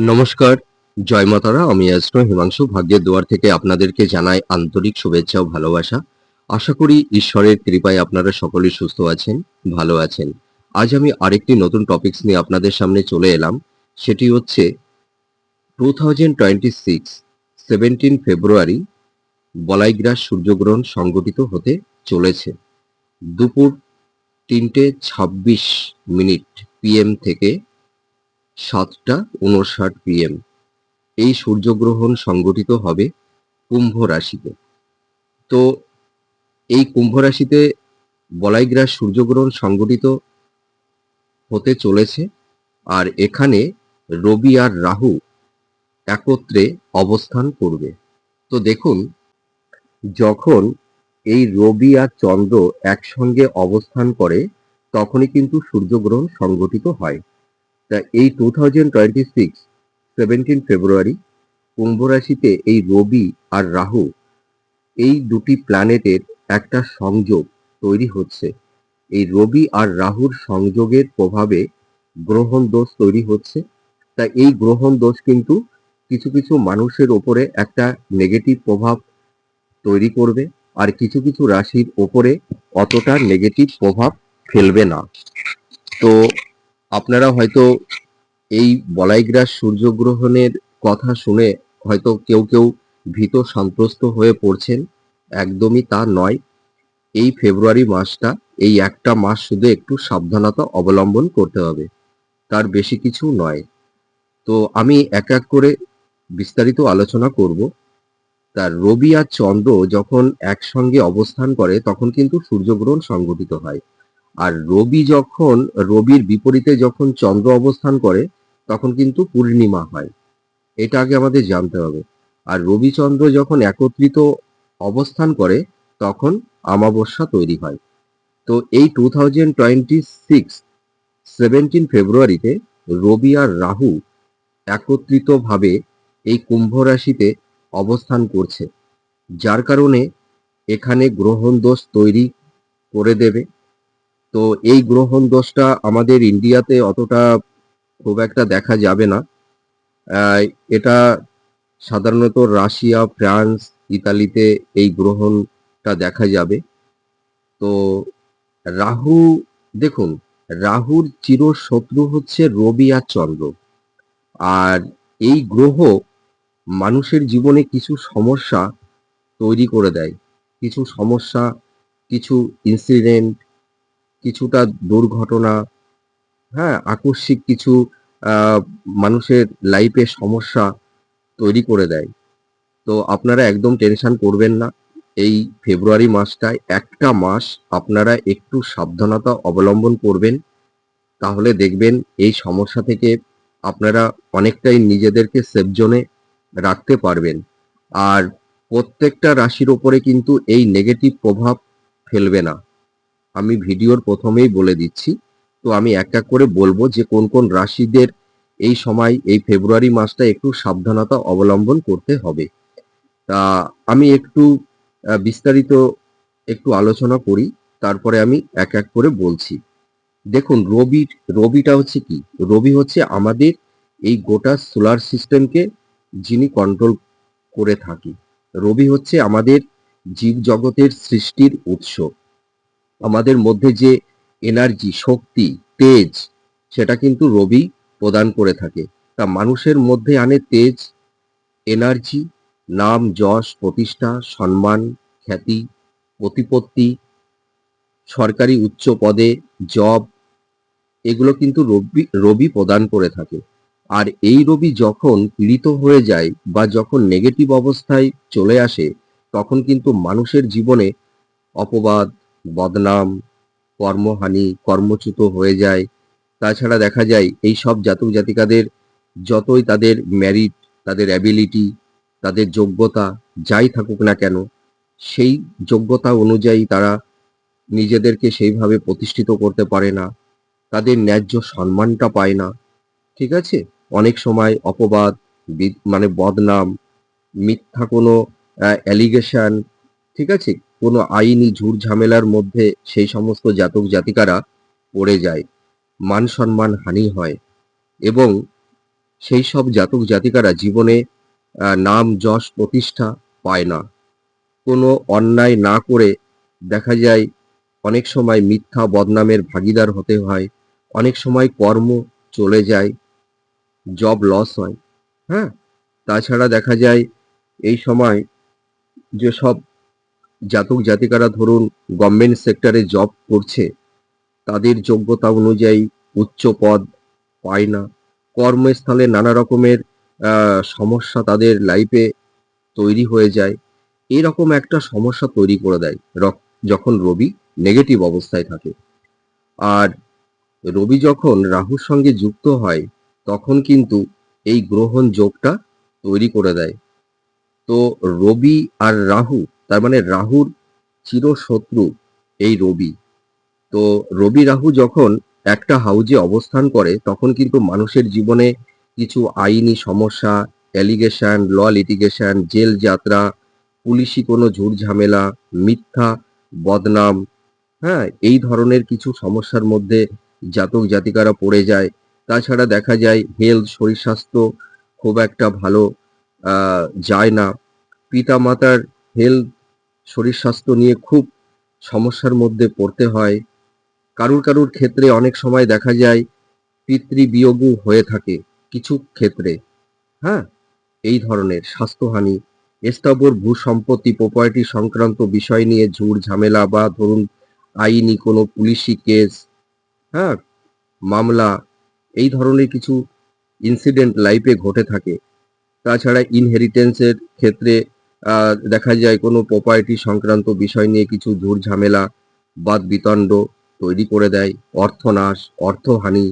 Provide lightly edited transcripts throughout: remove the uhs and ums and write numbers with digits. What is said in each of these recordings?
নমস্কার, জয় মাতারা। আমি অ্যাস্ট্রো হিমাংশু ভাগ্যের দুয়ার থেকে আপনাদেরকে জানাই আন্তরিক শুভেচ্ছা ও ভালোবাসা। আশা করি ঈশ্বরের কৃপায় আপনারা সকলেই সুস্থ আছেন, ভালো আছেন। আজ আমি আরেকটি নতুন টপিকস নিয়ে আপনাদের সামনে চলে এলাম। সেটি হচ্ছে 2026 17 ফেব্রুয়ারি বলাইগ্রাস সূর্যগ্রহণ সংঘটিত হতে চলেছে। দুপুর 3:26 PM থেকে 7:59 PM এই সূর্যগ্রহণ সংঘটিত হবে কুম্ভ রাশিতে। তো এই কুম্ভ রাশিতে বলাইগ্রাস সূর্যগ্রহণ সংঘটিত হতে চলেছে, আর এখানে রবি আর রাহু একত্রে অবস্থান করবে। তো দেখুন, যখন এই রবি আর চন্দ্র একসঙ্গে অবস্থান করে তখনই কিন্তু সূর্যগ্রহণ সংঘটিত হয়। তা এই 2026 17 ফেব্রুয়ারি কুম্ভ রাশিতে এই রবি আর রাহু এই দুটি প্ল্যানেটের একটা সংযোগ তৈরি হচ্ছে। এই রবি আর রাহুর সংযোগের প্রভাবে গ্রহণ দোষ তৈরি হচ্ছে। তা এই গ্রহণ দোষ কিন্তু কিছু কিছু মানুষের ওপরে একটা নেগেটিভ প্রভাব তৈরি করবে, আর কিছু কিছু রাশির ওপরে অতটা নেগেটিভ প্রভাব ফেলবে না। তো আপনারা হয়তো এই বলাইগ্রাস সূর্যগ্রহণের কথা শুনে হয়তো কেউ কেউ ভীত সন্ত্রস্ত হয়ে পড়ছেন। একদমই তা নয়। এই ফেব্রুয়ারি মাসটা, এই একটা মাস শুধু একটু সাবধানতা অবলম্বন করতে হবে, তার বেশি কিছু নয়। তো আমি এক এক করে বিস্তারিত আলোচনা করব। তার রবি আর চন্দ্র যখন একসঙ্গে অবস্থান করে তখন কিন্তু সূর্যগ্রহণ সংঘটিত হয়। আর রবির বিপরীতে যখন চন্দ্র অবস্থান করে তখন কিন্তু পূর্ণিমা হয়। এটা আগে আমাদের জানতে হবে। আর রবিচন্দ্র যখন একত্রিত অবস্থান করে তখন আমাবস্যা তৈরি হয়। তো এই 2026 17 ফেব্রুয়ারিতে রবি আর রাহু একত্রিতভাবে এই কুম্ভ রাশিতে অবস্থান করছে, যার কারণে এখানে গ্রহণ দোষ তৈরি করে দেবে। তো এই গ্রহণ দোষটা আমাদের ইন্ডিয়াতে অতটা খুব একটা দেখা যাবে না। আহ, এটা সাধারণত রাশিয়া, ফ্রান্স, ইতালিতে এই গ্রহণটা দেখা যাবে। তো রাহু, দেখুন, রাহুর চিরশত্রু হচ্ছে রবি আর চন্দ্র। আর এই গ্রহ মানুষের জীবনে কিছু সমস্যা তৈরি করে দেয়। কিছু সমস্যা, কিছু ইনসিডেন্ট, কিছুটা দুর্ঘটনা, হ্যাঁ, আকস্মিক কিছু আহ, মানুষের লাইফে সমস্যা তৈরি করে দেয়। তো আপনারা একদম টেনশন করবেন না। এই ফেব্রুয়ারি মাসটায় একটা মাস আপনারা একটু সাবধানতা অবলম্বন করবেন, তাহলে দেখবেন এই সমস্যা থেকে আপনারা অনেকটাই নিজেদেরকে সেফ জোনে রাখতে পারবেন। আর প্রত্যেকটা রাশির ওপরে কিন্তু এই নেগেটিভ প্রভাব ফেলবে না। আমি ভিডিওর প্রথমেই বলে দিচ্ছি। তো আমি এক এক করে বলবো যে কোন কোন রাশিদের এই সময়, এই ফেব্রুয়ারি মাসটা একটু সাবধানতা অবলম্বন করতে হবে। তা আমি একটু বিস্তারিত একটু আলোচনা করি, তারপরে আমি এক এক করে বলছি। দেখুন, রবিটা হচ্ছে কি? রবি হচ্ছে আমাদের এই গোটা সোলার সিস্টেমকে যিনি কন্ট্রোল করে থাকি। রবি হচ্ছে আমাদের জীবজগতের সৃষ্টির উৎস। আমাদের মধ্যে যে এনার্জি, শক্তি, তেজ, সেটা কিন্তু রবি প্রদান করে থাকে। তা মানুষের মধ্যে আনে তেজ, এনার্জি, নাম, যশ, প্রতিষ্ঠা, সম্মান, খ্যাতি, প্রতিপত্তি, সরকারি উচ্চ পদে জব, এগুলো কিন্তু রবি প্রদান করে থাকে। আর এই রবি যখন পীড়িত হয়ে যায় বা যখন নেগেটিভ অবস্থায় চলে আসে তখন কিন্তু মানুষের জীবনে অপবাদ, বদনাম, কর্মহানি, কর্মচ্যুত হয়ে যায়। তাছাড়া দেখা যায় এই সব জাতক জাতিকাদের যতই তাদের মেরিট, তাদের অ্যাবিলিটি, তাদের যোগ্যতা যাই থাকুক না কেন, সেই যোগ্যতা অনুযায়ী তারা নিজেদেরকে সেইভাবে প্রতিষ্ঠিত করতে পারে না। তাদের ন্যায্য সম্মানটা পায় না। ঠিক আছে? অনেক সময় অপবাদ, মানে বদনাম, মিথ্যা কোনো অ্যালিগেশন, ঠিক আছে? কোনো আইনি ঝুট ঝামেলার মধ্যে সেই সমস্ত জাতক জাতিকারা পড়ে যায়। মান সম্মান হানি হয় এবং সেই সব জাতক জাতিকারা জীবনে নাম যশ প্রতিষ্ঠা পায় না। কোনো অন্যায় না করে দেখা যায় অনেক সময় মিথ্যা বদনামের ভাগীদার হতে হয়, অনেক সময় কর্ম চলে যায়, জব লস হয়। হ্যাঁ, তাছাড়া দেখা যায় এই সময় যেসব জাতক জাতিকারা ধরুন গভর্নমেন্ট সেক্টরে জব করছে, তাদের যোগ্যতা অনুযায়ী উচ্চ পদ পায় না। কর্মস্থলে নানা রকমের সমস্যা তাদের লাইফে তৈরি হয়ে যায়। এরকম একটা সমস্যা তৈরি করে দেয় যখন রবি নেগেটিভ অবস্থায় থাকে। আর রবি যখন রাহুর সঙ্গে যুক্ত হয়, তখন কিন্তু এই গ্রহণ যোগটা তৈরি করে দেয়। তো রবি আর রাহু, তার মানে রাহুর চিরশত্রু এই রবি। তো রবি রাহু যখন একটা হাউজে অবস্থান করে, তখন কিন্তু মানুষের জীবনে কিছু আইনি সমস্যা, অ্যালিগেশন, ল লিটিগেশন, জেল যাত্রা, পুলিশি কোনো ঝুট ঝামেলা, মিথ্যা বদনাম, হ্যাঁ, এই ধরনের কিছু সমস্যার মধ্যে জাতক জাতিকারা পড়ে যায়। তাছাড়া দেখা যায় হেলথ, শরীর স্বাস্থ্য খুব একটা ভালো যায় না। পিতামাতার হেলথ, শরীর স্বাস্থ্য নিয়ে খুব সমস্যার মধ্যে পড়তে হয়। কারুর ক্ষেত্রে অনেক সময় দেখা যায় পিতৃবিয়োগও হয়ে থাকে কিছু ক্ষেত্রে। হ্যাঁ, এই ধরনের স্বাস্থ্যহানি, স্থাবর ভূসম্পত্তি প্রপার্টি সংক্রান্ত বিষয় নিয়ে ঝুট ঝামেলা, বা ধরুন আইনি কোনো পুলিশি কেস, হ্যাঁ, মামলা, এই ধরনের কিছু ইনসিডেন্ট লাইফে ঘটে থাকে। তাছাড়া ইনহেরিটেন্সের ক্ষেত্রে দেখা যায় কোনো প্রপার্টি সংক্রান্ত বিষয় নিয়ে কিছু ঝুট ঝামেলা, বাদ বিতণ্ড তৈরি করে দেয়, অর্থনাশ, অর্থহানি,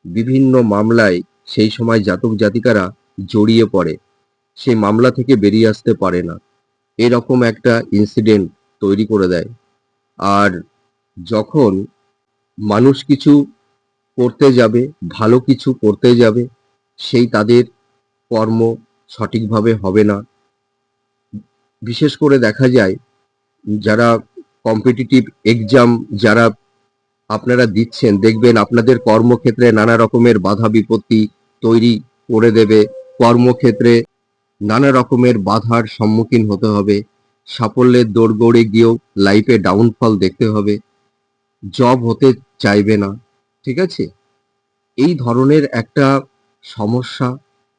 বিভিন্ন মামলায় সেই সময় জাতক জাতিকারা জড়িয়ে পড়ে, সেই মামলা থেকে বেরিয়ে আসতে পারে না। এরকম একটা ইনসিডেন্ট তৈরি করে দেয়। আর যখন মানুষ কিছু করতে যাবে, ভালো কিছু করতে যাবে, সেই তাদের কর্ম সঠিকভাবে হবে না। বিশেষ করে দেখা যায় যারা কম্পিটিটিভ এক্সাম যারা আপনারা দিচ্ছেন, দেখবেন আপনাদের কর্মক্ষেত্রে নানা রকমের বাধা বিপত্তি তৈরি করে দেবে। কর্মক্ষেত্রে নানা রকমের বাধার সম্মুখীন হতে হবে। সাফল্যের দৌড়গৌড়ে গিয়েও লাইফে ডাউনফল দেখতে হবে। জব হতে চাইবে না। ঠিক আছে? এই ধরনের একটা সমস্যা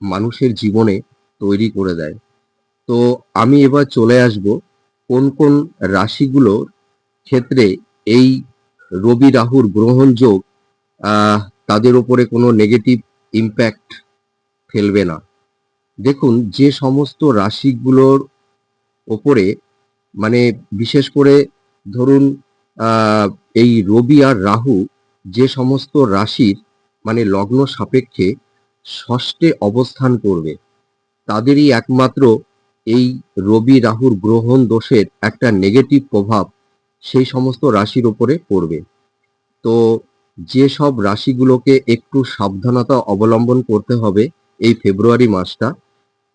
মানুষের জীবনে তৈরি করে দেয়। তো আমি এবার চলে আসব কোন কোন রাশিগুলোর ক্ষেত্রে এই রবি রাহুর গ্রহণ যোগ আহ, তাদের উপরে কোনো নেগেটিভ ইম্প্যাক্ট ফেলবে না। দেখুন, যে সমস্ত রাশিগুলোর ওপরে মানে বিশেষ করে ধরুন আহ, এই রবি আর রাহু যে সমস্ত রাশির মানে লগ্ন সাপেক্ষে ষষ্ঠে অবস্থান করবে, তাদেরই একমাত্র এই রবি রাহুর গ্রহণ দোষের একটা নেগেটিভ প্রভাব সেই সমস্ত রাশির উপরে পড়বে। তো যে সব রাশিগুলোকে একটু সাবধানতা অবলম্বন করতে হবে এই ফেব্রুয়ারি মাসটা,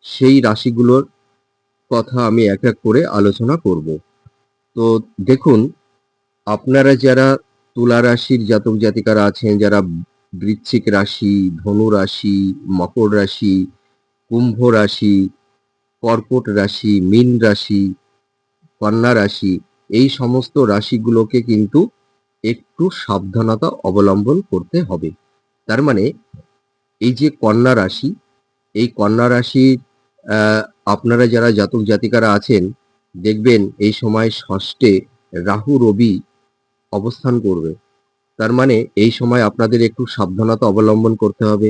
সেই রাশিগুলোর কথা আমি এক এক করে আলোচনা করব। তো দেখুন, আপনারা যারা তুলা রাশির জাতক জাতিকারা আছেন, যারা বৃশ্চিক রাশি, ধনু রাশি, মকর রাশি, কুম্ভ রাশি, কর্কট রাশি, মীন রাশি, কন্যা রাশি, এই সমস্ত রাশিগুলোকে কিন্তু একটু সাবধানতা অবলম্বন করতে হবে। তার মানে এই যে কন্যা রাশি, এই কন্যা রাশির আহ, আপনারা যারা জাতক জাতিকারা আছেন, দেখবেন এই সময় ষষ্ঠে রাহু রবি অবস্থান করবে। তার মানে এই সময় আপনাদের একটু সাবধানতা অবলম্বন করতে হবে।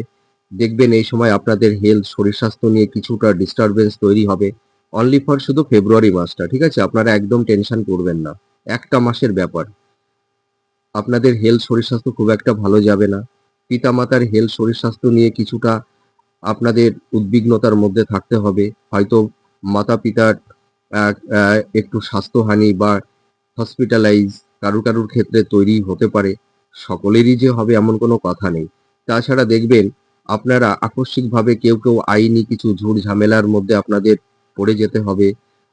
দেখবেন এই সময় আপনাদের হেলথ, শরীর স্বাস্থ্য নিয়ে কিছুটা ডিস্টারবেন্স তৈরি হবে। অনলি ফর শুধু ফেব্রুয়ারি মাসটা, ঠিক আছে? আপনারা একদম টেনশন করবেন না। একটা মাসের ব্যাপার। আপনাদের হেলথ, শরীর স্বাস্থ্য খুব একটা ভালো যাবে না। পিতামাতার হেলথ, শরীর স্বাস্থ্য নিয়ে কিছুটা আপনাদের উদ্বিগ্নতার মধ্যে থাকতে হবে। হয়তো মাতা পিতার একটু স্বাস্থ্যহানি বা হসপিটালাইজ কারুর ক্ষেত্রে তৈরি হতে পারে। সকলেরই যে হবে এমন কোনো কথা নেই। তাছাড়া দেখবেন আপনারা আকস্মিকভাবে কেউ আইনি কিছু ঝুট ঝামেলার মধ্যে আপনাদের পড়ে যেতে হবে,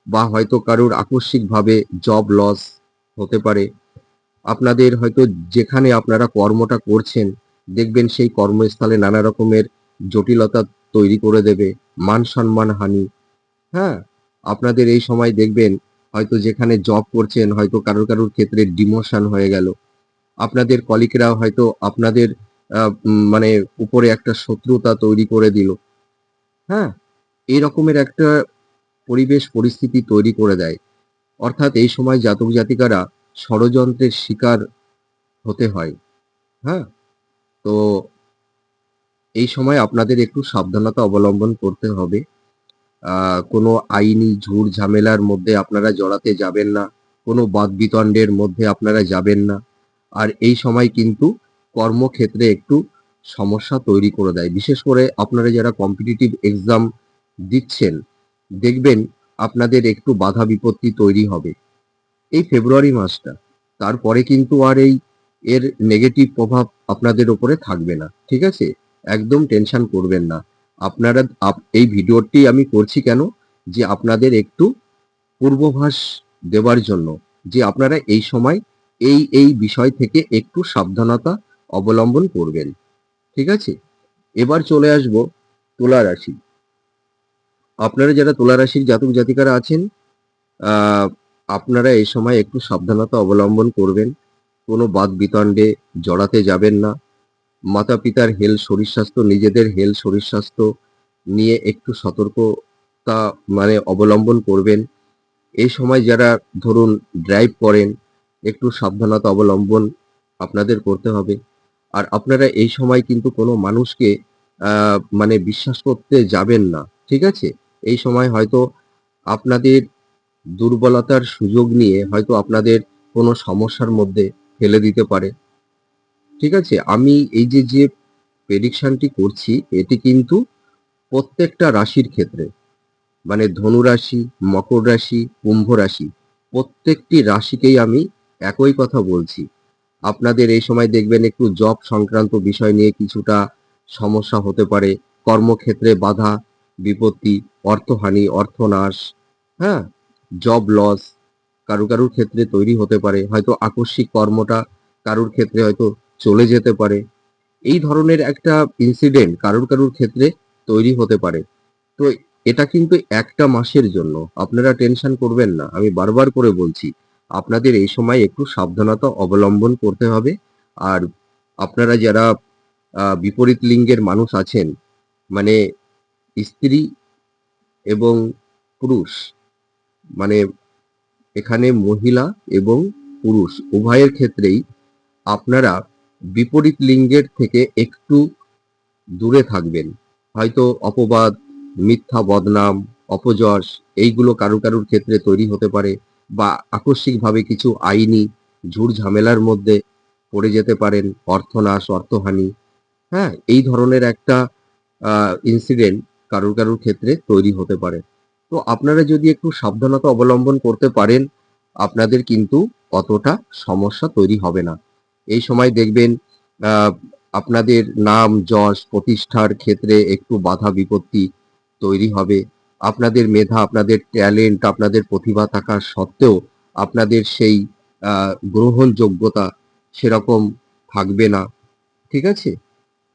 বা হয়তো কারুর আকস্মিকভাবে জব লস হতে পারে। আপনাদের হয়তো যেখানে আপনারা কর্মটা করছেন, দেখবেন সেই কর্মস্থলে নানা রকমের জটিলতা তৈরি করে দেবে, মান সম্মান হানি। হ্যাঁ, আপনাদের এই সময় দেখবেন হয়তো যেখানে জব করছেন হয়তো কারোর ক্ষেত্রে ডিমোশন হয়ে গেল। আপনাদের কলিগরা হয়তো আপনাদের মানে উপরে একটা শত্রুতা তৈরি করে দিল। হ্যাঁ? এই রকমের একটা পরিবেশ পরিস্থিতি তৈরি করে দেয়। অর্থাৎ এই সময় জাতক জাতিকারা ষড়যন্ত্রের শিকার হতে হয়। হ্যাঁ? তো এই সময় আপনাদের একটু সাবধানতা অবলম্বন করতে হবে। কোনো আইনি ঝুট ঝামেলার মধ্যে আপনারা জড়াতে যাবেন না। কোনো বাদবিতণ্ডের মধ্যে আপনারা যাবেন না। আর এই সময় কিন্তু কর্মক্ষেত্রে একটু সমস্যা তৈরি করে দেয়। বিশেষ করে আপনারা যারা কম্পিটিটিভ এক্সাম দিচ্ছেন, দেখবেন আপনাদের একটু বাধা বিপত্তি তৈরি হবে। এই ফেব্রুয়ারি মাসটা। তারপরে কিন্তু আর এর নেগেটিভ প্রভাব আপনাদের উপরে থাকবে না। ঠিক আছে? একদম টেনশন করবেন না। আপনারা এই ভিডিওটি আমি করছি কেন? যে আপনাদের একটু পূর্বাভাস দেওয়ার জন্য যে আপনারা এই সময় এই বিষয় থেকে একটু সাবধানতা অবলম্বন করবেন। ঠিক আছে? এবার চলে আসব তুলা রাশি। আপনারা যারা তুলা রাশির জাতক জাতিকারা আছেন, আ আপনারা এই সময় একটু সাবধানতা অবলম্বন করবেন। কোনো বাদ-বিতণ্ডে জড়াতে যাবেন না। মাতা-পিতার শরীর স্বাস্থ্য, নিজেদের শরীর স্বাস্থ্য নিয়ে একটু সতর্কতা মানে অবলম্বন করবেন। এই সময় যারা ধরুন ড্রাইভ করেন, একটু সাবধানতা অবলম্বন আপনাদের করতে হবে। আর আপনারা এই সময় কিন্তু কোনো মানুষকে আ মানে বিশ্বাস করতে যাবেন না। ঠিক আছে? এই সময় হয়তো আপনাদের দুর্বলতার সুযোগ নিয়ে হয়তো আপনাদের কোনো সমস্যার মধ্যে ফেলে দিতে পারে। ঠিক আছে? আমি এই যে প্রেডিকশনটি করছি এটি কিন্তু প্রত্যেকটা রাশির ক্ষেত্রে। মানে ধনু রাশি, মকর রাশি, কুম্ভ রাশি প্রত্যেকটি রাশিকেই আমি একই কথা বলছি। আপনাদের এই সময় দেখবেন একটু জব সংক্রান্ত বিষয় নিয়ে কিছুটা সমস্যা হতে পারে। কর্মক্ষেত্রে বাধা, বিপত্তি, অর্থহানি, অর্থনাশ, হ্যাঁ? জব লস কারুর ক্ষেত্রে তৈরি হতে পারে। হয়তো আকস্মিক কর্মটা কারুর ক্ষেত্রে হয়তো চলে যেতে পারে। এই ধরনের একটা ইনসিডেন্ট কারুর ক্ষেত্রে তৈরি হতে পারে। তো এটা কিন্তু একটা মাসের জন্য। আপনারা টেনশন করবেন না। আমি বারবার করে বলছি। আপনাদের এই সময় একটু সাবধানতা অবলম্বন করতে হবে। আর আপনারা যারা বিপরীত লিঙ্গের মানুষ আছেন, মানে স্ত্রী এবং পুরুষ, মানে এখানে মহিলা এবং পুরুষ উভয়ের ক্ষেত্রেই আপনারা বিপরীত লিঙ্গের থেকে একটু দূরে থাকবেন। হয়তো অপবাদ, মিথ্যা বদনাম, অপযশ এইগুলো কারুর ক্ষেত্রে তৈরি হতে পারে বা আকস্মিকভাবে কিছু আইনি ঝুট-ঝামেলার মধ্যে পড়ে যেতে পারেন, অর্থনাশ, অর্থহানি, হ্যাঁ? এই ধরনের একটা আ ইনসিডেন্ট কারুর ক্ষেত্রে তৈরি হতে পারে। তো আপনারা যদি একটু সাবধানতা অবলম্বন করতে পারেন, আপনাদের কিন্তু অতটা সমস্যা তৈরি হবে না। এই সময় দেখবেন আ আপনাদের নাম, যশ, প্রতিষ্ঠার ক্ষেত্রে একটু বাধা বিপত্তি তৈরি হবে। আপনাদের মেধা, আপনাদের ট্যালেন্ট, আপনাদের প্রতিভা থাকা সত্ত্বেও আপনাদের সেই আ গ্রহণযোগ্যতা সেরকম থাকবে না। ঠিক আছে?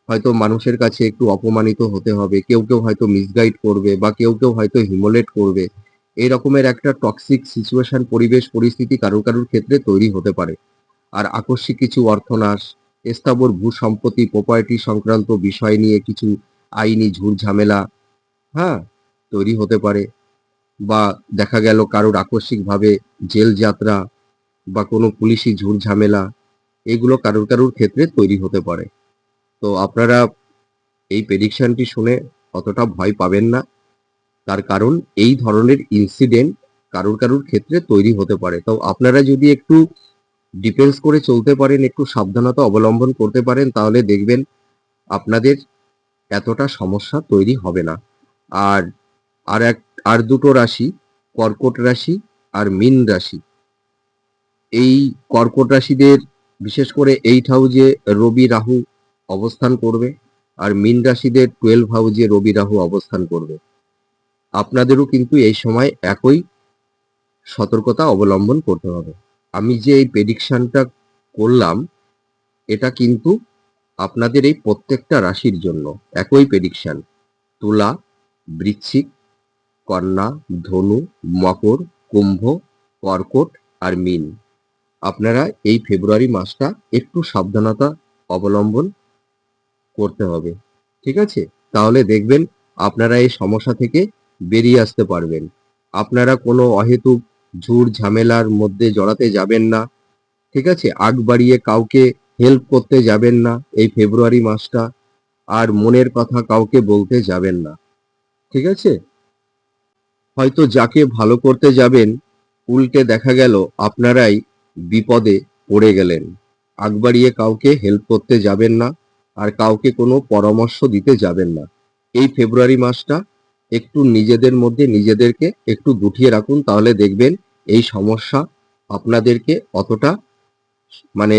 হয়তো মানুষের কাছে একটু অপমানিত হতে হবে। কেউ হয়তো মিসগাইড করবে বা কেউ হয়তো হিউমিলিয়েট করবে। এই রকমের একটা টক্সিক সিচুয়েশন পরিবেশ পরিস্থিতি কারুর ক্ষেত্রে তৈরি হতে পারে। আর আকস্মিক কিছু অর্থনাশ, স্থাবর ভূ-সম্পত্তি, প্রপার্টি সংক্রান্ত বিষয় নিয়ে কিছু আইনি ঝুট-ঝামেলা, হ্যাঁ? তৈরি হতে পারে বা দেখা গেল কারোর আকস্মিকভাবে জেল যাত্রা বা কোনো পুলিশি ঝুট-ঝামেলা এগুলো কারুর ক্ষেত্রে তৈরি হতে পারে। তো আপনারা এই প্রেডিকশনটি শুনে অতটা ভয় পাবেন না। তার কারণ এই ধরনের ইনসিডেন্ট কারুর ক্ষেত্রে তৈরি হতে পারে। তো আপনারা যদি একটু ডিফেন্স করে চলতে পারেন, একটু সাবধানতা অবলম্বন করতে পারেন তাহলে দেখবেন আপনাদের এতটা সমস্যা তৈরি হবে না। আর আর এক আর দুটো রাশি কর্কট রাশি আর মীন রাশি। এই কর্কট রাশিদের বিশেষ করে 8 হাউজে রবি রাহু অবস্থান করবে আর মীন রাশিদের 12 হাউজে রবি রাহু অবস্থান করবে। আপনাদেরও কিন্তু এই সময় একই সতর্কতা অবলম্বন করতে হবে। আমি যে এই প্রেডিকশনটা করলাম এটা কিন্তু আপনাদের এই প্রত্যেকটা রাশির জন্য একই প্রেডিকশন। তুলা, বৃশ্চিক, কন্যা, ধনু, মকর, কুম্ভ, কর্কট আর মীন। আপনারা এই ফেব্রুয়ারি মাসটা একটু সাবধানতা অবলম্বন করতে হবে, ঠিক আছে? তাহলে দেখবেন আপনারা এই সমস্যা থেকে বেরিয়ে আসতে পারবেন। আপনারা কোনো অহেতুক ঝুট ঝামেলার মধ্যে জড়াতে যাবেন না, ঠিক আছে? আগ বাড়িয়ে কাউকে হেল্প করতে যাবেন না এই ফেব্রুয়ারি মাসটা। আর মনের কথা কাউকে বলতে যাবেন না, ঠিক আছে? হয়তো যাকে ভালো করতে যাবেন উল্টে দেখা গেল আপনারাই বিপদে পড়ে গেলেন। আগ বাড়িয়ে কাউকে হেল্প করতে যাবেন না, আর কাউকে কোনো পরামর্শ দিতে যাবেন না। এই ফেব্রুয়ারি মাসটা একটু নিজেদের মধ্যে নিজেদেরকে একটু গুটিয়ে রাখুন, তাহলে দেখবেন এই সমস্যা আপনাদেরকে অতটা মানে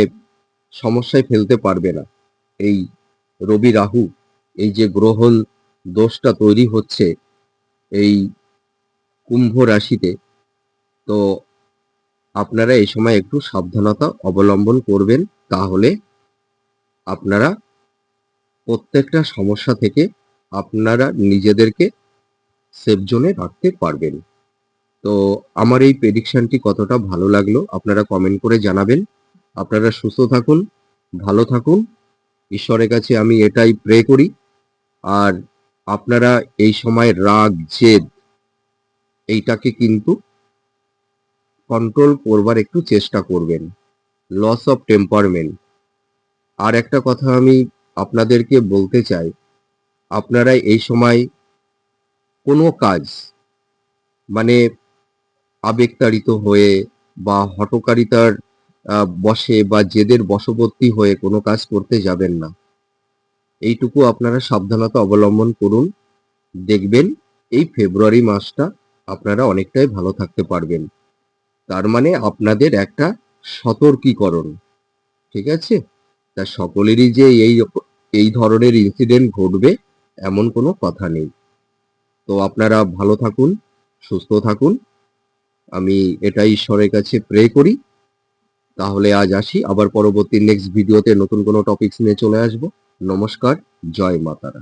সমস্যায় ফেলতে পারবে না। এই রবি রাহু এই যে গ্রহণ দোষটা তৈরি হচ্ছে এই কুম্ভ রাশিতে, তো আপনারা এই সময় একটু সাবধানতা অবলম্বন করবেন, তাহলে আপনারা প্রত্যেকটা সমস্যা থেকে আপনারা নিজেদেরকে সেফ জোনে রাখতে পারবেন। তো আমার এই প্রেডিকশনটি কতটা ভালো লাগলো আপনারা কমেন্ট করে জানাবেন। আপনারা সুস্থ থাকুন, ভালো থাকুন, ঈশ্বরের কাছে আমি এটাই প্রে করি। আর আপনারা এই সময় রাগ জেদ এইটাকে কিন্তু কন্ট্রোল করবার একটু চেষ্টা করবেন। Loss of temperament. আর একটা কথা আমি আপনাদেরকে বলতে চাই, আপনারা এই সময় কোনো কাজ মানে আবেগতাড়িত হয়ে বা হঠকারিতার বশে বা জেদের বশবর্তী হয়ে কোনো কাজ করতে যাবেন না। এইটুকু আপনারা সাবধানতা অবলম্বন করুন। দেখবেন এই ফেব্রুয়ারি মাসটা আপনারা অনেকটাই ভালো থাকতে পারবেন। তার মানে আপনাদের একটা সতর্কীকরণ, ঠিক আছে? তা সকলেরই যে এই ধরনের ইনসিডেন্ট ঘটবে এমন কোনো কথা নেই। তো আপনারা ভালো থাকুন, সুস্থ থাকুন। আমি এটাই ঈশ্বরের কাছে প্রে করি। তাহলে আজ আসি, আবার পরবর্তী নেক্সট ভিডিওতে নতুন কোনো টপিকস নিয়ে চলে আসবো। নমস্কার, জয় মাতারা।